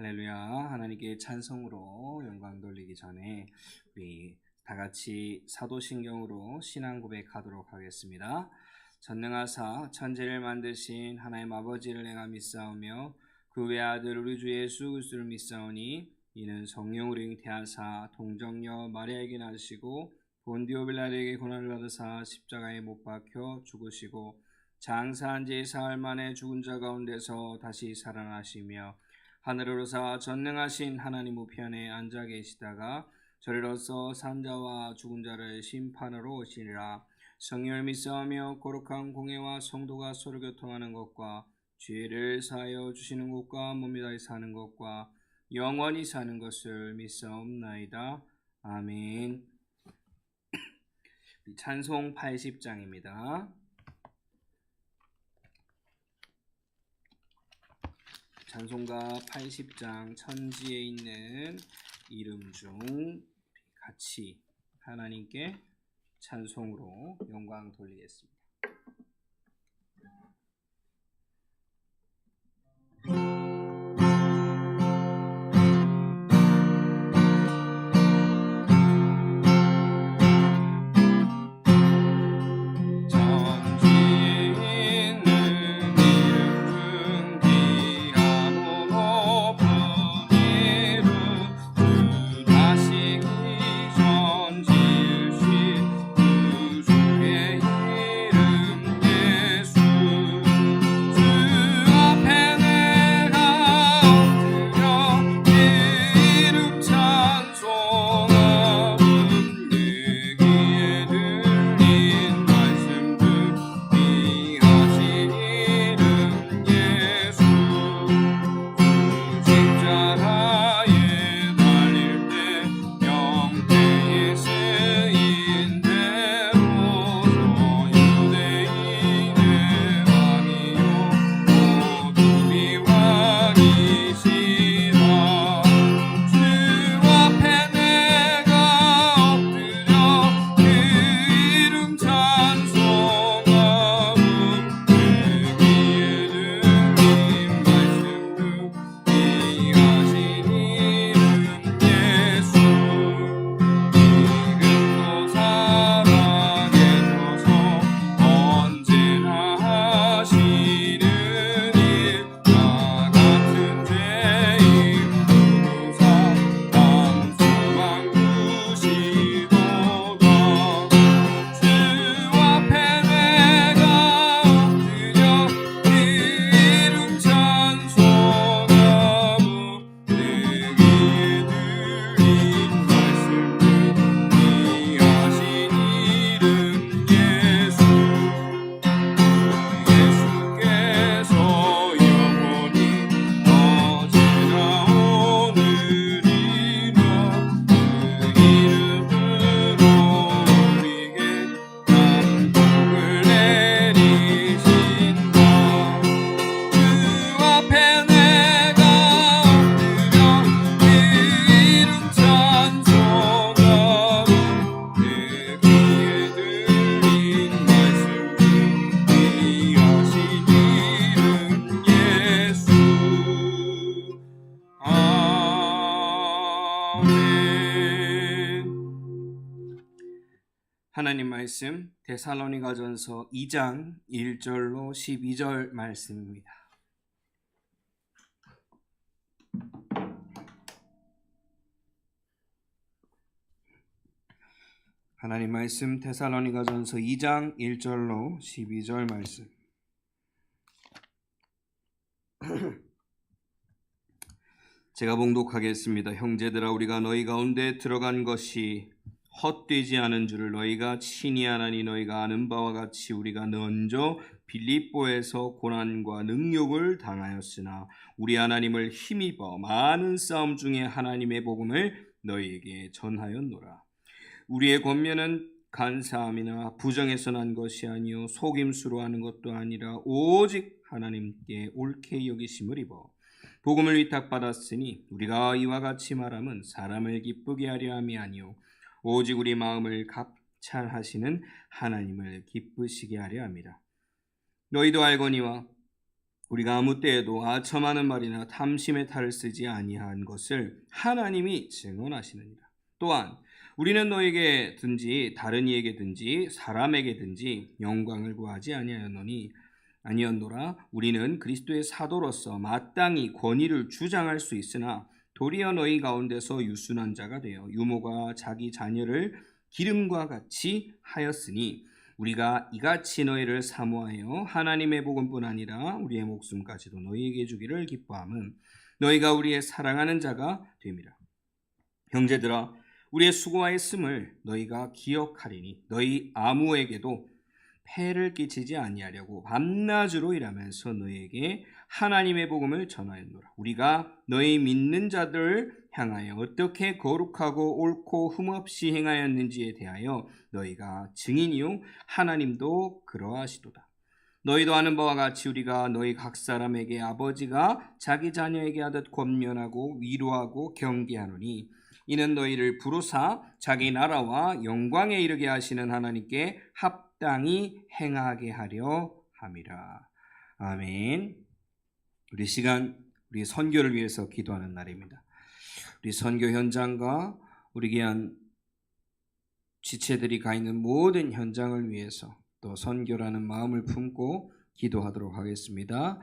할렐루야. 하나님께 찬송으로 영광 돌리기 전에 우리 다 같이 사도신경으로 신앙 고백하도록 하겠습니다. 전능하사 천지를 만드신 하나님 아버지를 내가 믿사오며 그 외아들 우리 주 예수 그리스도를 믿사오니 이는 성령으로 잉태하사 동정녀 마리아에게 낳으시고 본디오 빌라도에게 고난을 받으사 십자가에 못 박혀 죽으시고 장사한 지 사흘 만에 죽은 자 가운데서 다시 살아나시며 하늘으로서 전능하신 하나님 우편에 앉아 계시다가 저리로서 산자와 죽은 자를 심판하러 오시리라. 성령을 믿사오며 거룩한 공회와 성도가 서로 교통하는 것과 죄를 사하여 주시는 것과 몸이 다시 사는 것과 영원히 사는 것을 믿사옵나이다. 아멘. 찬송 80장입니다. 찬송가 80장 천지에 있는 이름 중 같이 하나님께 찬송으로 영광 돌리겠습니다. 하나님 말씀 데살로니가전서 2장 1절로 12절 말씀입니다. 하나님 말씀 데살로니가전서 2장 1절로 12절 말씀. 제가 봉독하겠습니다. 형제들아, 우리가 너희 가운데 들어간 것이 헛되지 않은 줄을 너희가 친히 아나니 너희가 아는 바와 같이 우리가 먼저 빌립보에서 고난과 능욕을 당하였으나 우리 하나님을 힘입어 많은 싸움 중에 하나님의 복음을 너희에게 전하였노라. 우리의 권면은 간사함이나 부정에서 난 것이 아니요 속임수로 하는 것도 아니라 오직 하나님께 옳게 여기심을 입어 복음을 위탁받았으니 우리가 이와 같이 말함은 사람을 기쁘게 하려 함이 아니요 오직 우리 마음을 감찰하시는 하나님을 기쁘시게 하려 함이라. 너희도 알거니와 우리가 아무 때에도 아첨하는 말이나 탐심의 탈을 쓰지 아니한 것을 하나님이 증언하시느니라. 또한 우리는 너에게든지 다른 이에게든지 사람에게든지 영광을 구하지 아니었노라. 우리는 그리스도의 사도로서 마땅히 권위를 주장할 수 있으나 도리어 너희 가운데서 유순한 자가 되어 유모가 자기 자녀를 기름과 같이 하였으니 우리가 이같이 너희를 사모하여 하나님의 복음뿐 아니라 우리의 목숨까지도 너희에게 주기를 기뻐함은 너희가 우리의 사랑하는 자가 됨이라. 형제들아, 우리의 수고와 애씀을 너희가 기억하리니 너희 아무에게도 폐를 끼치지 아니하려고 밤낮으로 일하면서 너희에게 하나님의 복음을 전하였노라. 우리가 너희 믿는 자들을 향하여 어떻게 거룩하고 옳고 흠없이 행하였는지에 대하여 너희가 증인이요 하나님도 그러하시도다. 너희도 아는 바와 같이 우리가 너희 각 사람에게 아버지가 자기 자녀에게 하듯 권면하고 위로하고 경계하노니 이는 너희를 부르사 자기 나라와 영광에 이르게 하시는 하나님께 합당히 행하게 하려 함이라. 아멘. 우리 선교를 위해서 기도하는 날입니다. 우리 선교 현장과 우리 귀한 지체들이 가 있는 모든 현장을 위해서 또 선교라는 마음을 품고 기도하도록 하겠습니다.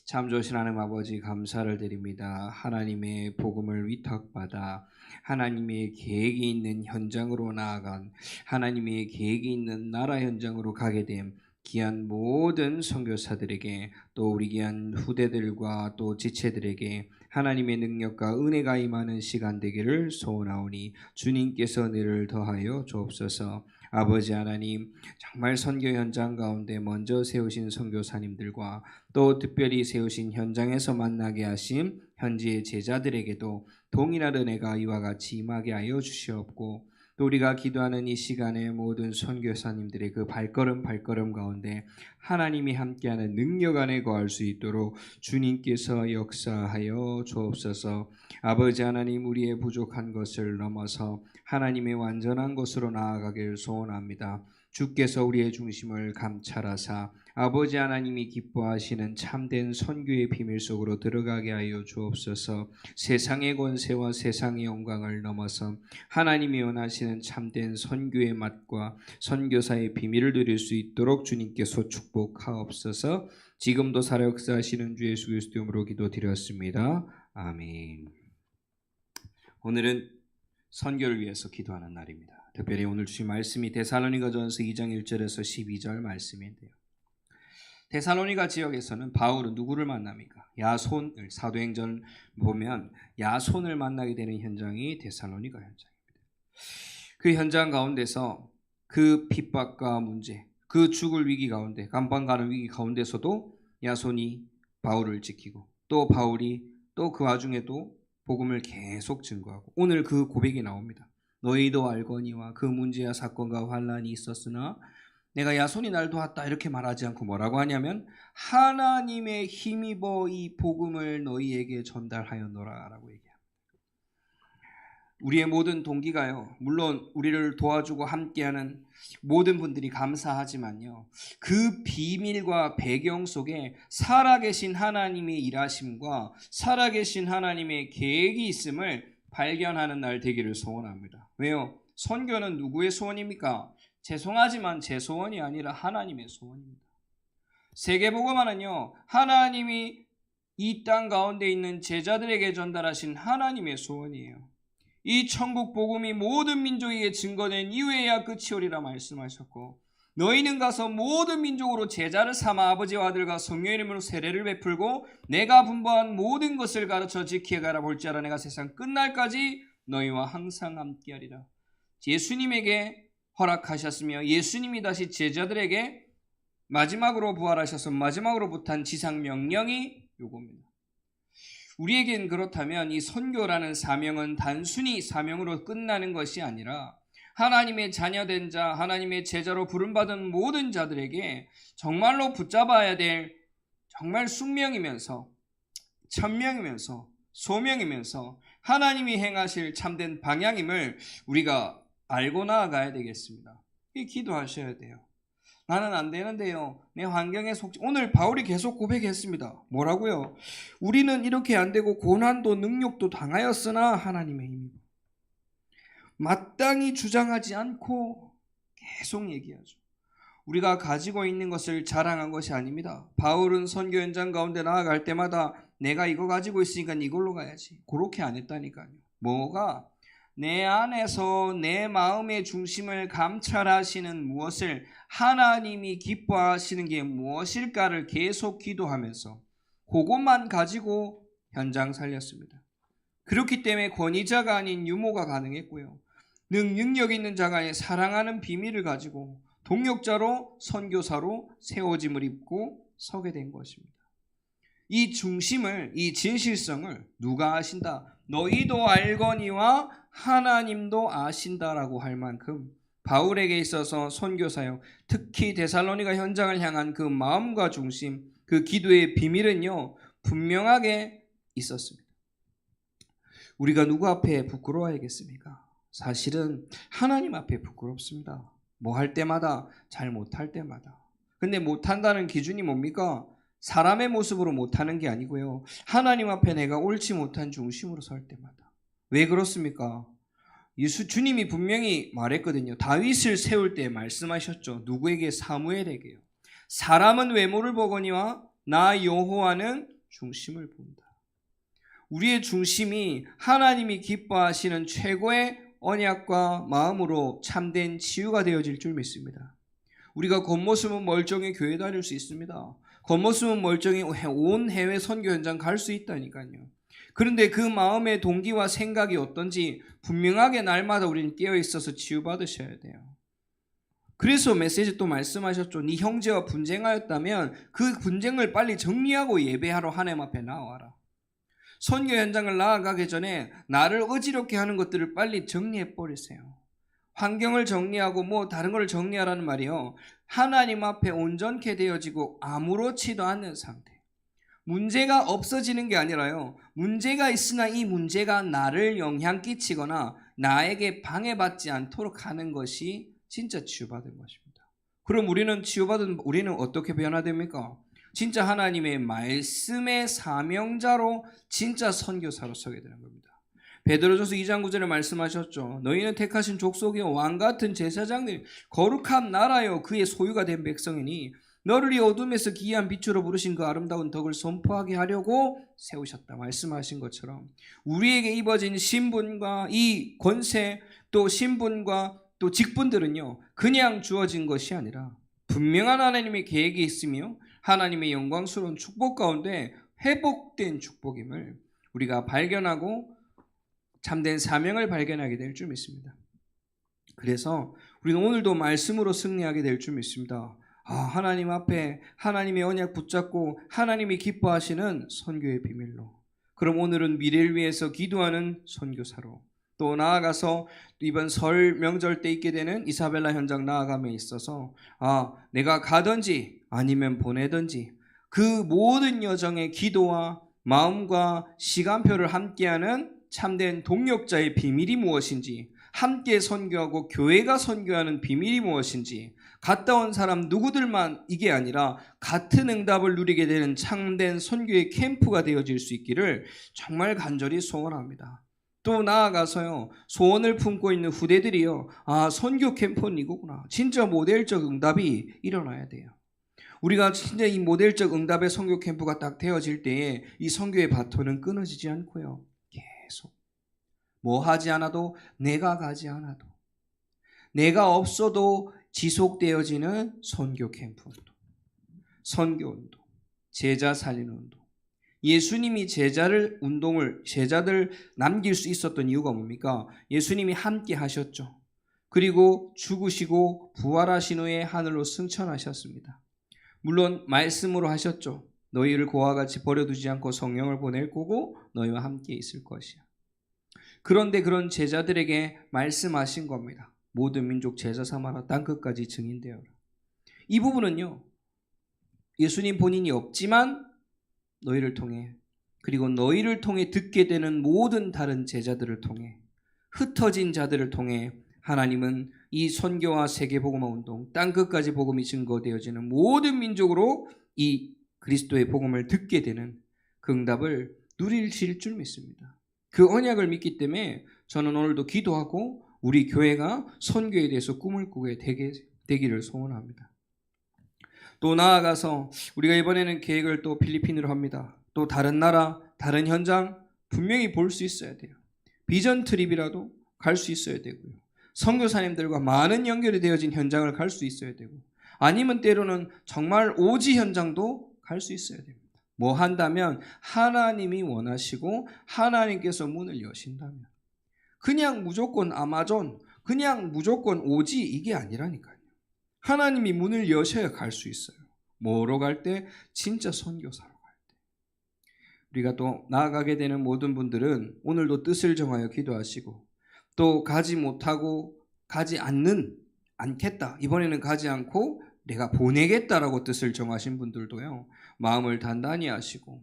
참 좋으신 하나님 아버지 감사를 드립니다. 하나님의 복음을 위탁받아 하나님의 계획이 있는 현장으로 나아간 하나님의 계획이 있는 나라 현장으로 가게 됨 귀한 모든 선교사들에게 또 우리 귀한 후대들과 또 지체들에게 하나님의 능력과 은혜가 임하는 시간 되기를 소원하오니 주님께서 은혜를 더하여 주옵소서. 아버지 하나님, 정말 선교 현장 가운데 먼저 세우신 선교사님들과 또 특별히 세우신 현장에서 만나게 하신 현지의 제자들에게도 동일한 은혜가 이와 같이 임하게 하여 주시옵고 또 우리가 기도하는 이 시간에 모든 선교사님들의 그 발걸음 가운데 하나님이 함께하는 능력 안에 거할 수 있도록 주님께서 역사하여 주옵소서. 아버지 하나님, 우리의 부족한 것을 넘어서 하나님의 완전한 것으로 나아가길 소원합니다. 주께서 우리의 중심을 감찰하사 아버지 하나님이 기뻐하시는 참된 선교의 비밀 속으로 들어가게 하여 주옵소서. 세상의 권세와 세상의 영광을 넘어서 하나님이 원하시는 참된 선교의 맛과 선교사의 비밀을 누릴 수 있도록 주님께서 축복하옵소서. 지금도 살아 역사하시는 주 예수 그리스도 이름으로 기도드렸습니다. 아멘. 오늘은 선교를 위해서 기도하는 날입니다. 특별히 오늘 주신 말씀이 데살로니가전서 2장 1절에서 12절 말씀인데요. 데살로니가 지역에서는 바울은 누구를 만납니까? 야손을, 사도행전 보면 야손을 만나게 되는 현장이 데살로니가 현장입니다. 그 현장 가운데서 그 핍박과 문제, 그 죽을 위기 가운데, 감방 가는 위기 가운데서도 야손이 바울을 지키고 또 바울이 또 그 와중에도 복음을 계속 증거하고 오늘 그 고백이 나옵니다. 너희도 알거니와 그 문제와 사건과 환란이 있었으나 내가 야손이 날 도왔다 이렇게 말하지 않고 뭐라고 하냐면 하나님의 힘입어 이 복음을 너희에게 전달하였노라 라고 얘기합니다. 우리의 모든 동기가요, 물론 우리를 도와주고 함께하는 모든 분들이 감사하지만요, 그 비밀과 배경 속에 살아계신 하나님의 일하심과 살아계신 하나님의 계획이 있음을 발견하는 날 되기를 소원합니다. 왜요? 선교는 누구의 소원입니까? 죄송하지만 제 소원이 아니라 하나님의 소원입니다. 세계복음화는요, 하나님이 이 땅 가운데 있는 제자들에게 전달하신 하나님의 소원이에요. 이 천국 복음이 모든 민족에게 증거된 이후에야 끝이 오리라 말씀하셨고 너희는 가서 모든 민족으로 제자를 삼아 아버지와 아들과 성령의 이름으로 세례를 베풀고 내가 분부한 모든 것을 가르쳐 지키게 가라. 볼지어다 내가 세상 끝날까지 너희와 항상 함께하리라. 예수님에게 허락하셨으며 예수님이 다시 제자들에게 마지막으로 부활하셔서 마지막으로 부탄 지상 명령이 요겁니다. 우리에겐 그렇다면 이 선교라는 사명은 단순히 사명으로 끝나는 것이 아니라 하나님의 자녀된 자, 하나님의 제자로 부름받은 모든 자들에게 정말로 붙잡아야 될 정말 숙명이면서 천명이면서 소명이면서 하나님이 행하실 참된 방향임을 우리가 알고 나아가야 되겠습니다. 기도하셔야 돼요. 나는 안 되는데요. 내 환경에 속지. 오늘 바울이 계속 고백했습니다. 뭐라고요? 우리는 이렇게 안 되고 고난도 능력도 당하였으나 하나님의 힘. 마땅히 주장하지 않고 계속 얘기하죠. 우리가 가지고 있는 것을 자랑한 것이 아닙니다. 바울은 선교 현장 가운데 나아갈 때마다 내가 이거 가지고 있으니까 이걸로 가야지. 그렇게 안 했다니까요. 뭐가? 내 안에서 내 마음의 중심을 감찰하시는 무엇을 하나님이 기뻐하시는 게 무엇일까를 계속 기도하면서 그것만 가지고 현장 살렸습니다. 그렇기 때문에 권위자가 아닌 유모가 가능했고요. 능력 있는 자가 아닌 사랑하는 비밀을 가지고 동역자로 선교사로 세워짐을 입고 서게 된 것입니다. 이 중심을, 이 진실성을 누가 아신다? 너희도 알거니와 하나님도 아신다라고 할 만큼 바울에게 있어서 선교사역, 특히 데살로니가 현장을 향한 그 마음과 중심, 그 기도의 비밀은요 분명하게 있었습니다. 우리가 누구 앞에 부끄러워야겠습니까? 사실은 하나님 앞에 부끄럽습니다. 뭐 할 때마다, 잘 못할 때마다. 근데 못한다는 기준이 뭡니까? 사람의 모습으로 못하는 게 아니고요. 하나님 앞에 내가 옳지 못한 중심으로 설 때마다. 왜 그렇습니까? 주님이 분명히 말했거든요. 다윗을 세울 때 말씀하셨죠. 누구에게? 사무엘에게요. 사람은 외모를 보거니와 나 여호와는 중심을 본다. 우리의 중심이 하나님이 기뻐하시는 최고의 언약과 마음으로 참된 치유가 되어질 줄 믿습니다. 우리가 겉모습은 멀쩡히 교회 다닐 수 있습니다. 겉모습은 멀쩡히 온 해외 선교 현장 갈 수 있다니까요. 그런데 그 마음의 동기와 생각이 어떤지 분명하게 날마다 우리는 깨어 있어서 치유받으셔야 돼요. 그래서 메시지 또 말씀하셨죠. 네 형제와 분쟁하였다면 그 분쟁을 빨리 정리하고 예배하러 하나님 앞에 나와라. 선교 현장을 나아가기 전에 나를 어지럽게 하는 것들을 빨리 정리해 버리세요. 환경을 정리하고 뭐 다른 걸 정리하라는 말이요. 하나님 앞에 온전케 되어지고 아무렇지도 않은 상태. 문제가 없어지는 게 아니라요. 문제가 있으나 이 문제가 나를 영향 끼치거나 나에게 방해받지 않도록 하는 것이 진짜 치유받은 것입니다. 그럼 우리는 어떻게 변화됩니까? 진짜 하나님의 말씀의 사명자로 진짜 선교사로 서게 되는 겁니다. 베드로전서 2장 9절에 말씀하셨죠. 너희는 택하신 족속이요 왕같은 제사장들 거룩한 나라요 그의 소유가 된 백성이니 너를 이 어둠에서 기이한 빛으로 부르신 그 아름다운 덕을 선포하게 하려고 세우셨다 말씀하신 것처럼 우리에게 입어진 신분과 이 권세 또 신분과 또 직분들은요 그냥 주어진 것이 아니라 분명한 하나님의 계획이 있으며 하나님의 영광스러운 축복 가운데 회복된 축복임을 우리가 발견하고 참된 사명을 발견하게 될 줄 믿습니다. 그래서 우리는 오늘도 말씀으로 승리하게 될 줄 믿습니다. 하나님 앞에 하나님의 언약 붙잡고 하나님이 기뻐하시는 선교의 비밀로 그럼 오늘은 미래를 위해서 기도하는 선교사로 또 나아가서 이번 설 명절 때 있게 되는 이사벨라 현장 나아감에 있어서 내가 가든지 아니면 보내든지 그 모든 여정의 기도와 마음과 시간표를 함께하는 참된 동역자의 비밀이 무엇인지 함께 선교하고 교회가 선교하는 비밀이 무엇인지 갔다 온 사람 누구들만 이게 아니라 같은 응답을 누리게 되는 참된 선교의 캠프가 되어질 수 있기를 정말 간절히 소원합니다. 또 나아가서요 소원을 품고 있는 후대들이요 선교 캠프는 이거구나 진짜 모델적 응답이 일어나야 돼요. 우리가 진짜 이 모델적 응답의 선교 캠프가 딱 되어질 때에 이 선교의 바톤은 끊어지지 않고요 계속 뭐 하지 않아도 내가 가지 않아도 내가 없어도 지속되어지는 선교 캠프 운동, 선교 운동, 제자 살리는 운동. 예수님이 제자들 남길 수 있었던 이유가 뭡니까? 예수님이 함께 하셨죠. 그리고 죽으시고 부활하신 후에 하늘로 승천하셨습니다. 물론 말씀으로 하셨죠. 너희를 고와 같이 버려두지 않고 성령을 보낼 거고 너희와 함께 있을 것이야. 그런데 그런 제자들에게 말씀하신 겁니다. 모든 민족 제자 삼아라 땅끝까지 증인되어라. 이 부분은요. 예수님 본인이 없지만 너희를 통해 그리고 너희를 통해 듣게 되는 모든 다른 제자들을 통해 흩어진 자들을 통해 하나님은 이 선교와 세계복음화 운동, 땅끝까지 복음이 증거되어지는 모든 민족으로 이 그리스도의 복음을 듣게 되는 그 응답을 누리실 줄 믿습니다. 그 언약을 믿기 때문에 저는 오늘도 기도하고 우리 교회가 선교에 대해서 꿈을 꾸게 되기를 소원합니다. 또 나아가서 우리가 이번에는 계획을 또 필리핀으로 합니다. 또 다른 나라, 다른 현장 분명히 볼 수 있어야 돼요. 비전 트립이라도 갈 수 있어야 되고요. 선교사님들과 많은 연결이 되어진 현장을 갈 수 있어야 되고, 아니면 때로는 정말 오지 현장도 갈 수 있어야 됩니다. 뭐 한다면 하나님이 원하시고 하나님께서 문을 여신다면, 그냥 무조건 아마존, 그냥 무조건 오지 이게 아니라니까요. 하나님이 문을 여셔야 갈 수 있어요. 뭐로 갈 때? 진짜 선교사로 갈 때. 우리가 또 나아가게 되는 모든 분들은 오늘도 뜻을 정하여 기도하시고, 또 가지 못하고 가지 않겠다, 이번에는 가지 않고 내가 보내겠다라고 뜻을 정하신 분들도요, 마음을 단단히 하시고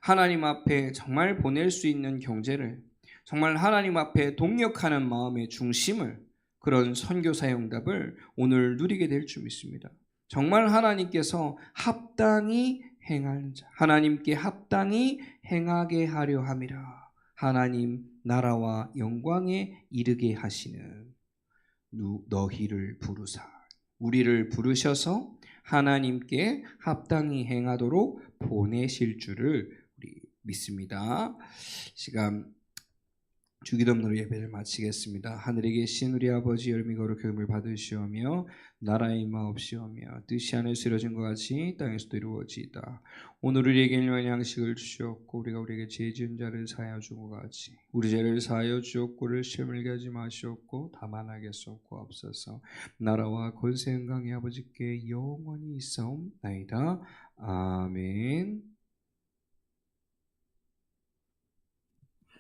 하나님 앞에 정말 보낼 수 있는 경제를, 정말 하나님 앞에 동력하는 마음의 중심을, 그런 선교사의 응답을 오늘 누리게 될 줄 믿습니다. 정말 하나님께서 합당히 행하는 자, 하나님께 합당히 행하게 하려 함이라. 하나님 나라와 영광에 이르게 하시는 너희를 부르사, 우리를 부르셔서 하나님께 합당히 행하도록 보내실 줄을 우리 믿습니다. 시간 주기도문으로 예배를 마치겠습니다. 하늘에 계신 우리 아버지, 이름이 거룩히 여김을 받으시오며 나라의 임하옵시오며 뜻이 하늘에서 이루어진 것 같이 땅에서도 이루어지이다. 오늘 우리에게 일용할 양식을 주시옵고 우리가 우리에게 죄 지은 자를 사하여 준 것 같이 우리 죄를 사하여 주옵고 우리를 시험에 하지 마시옵고 다만 하게 쏘옵소서. 나라와 권세 영광이 아버지께 영원히 있사옵나이다. 아멘.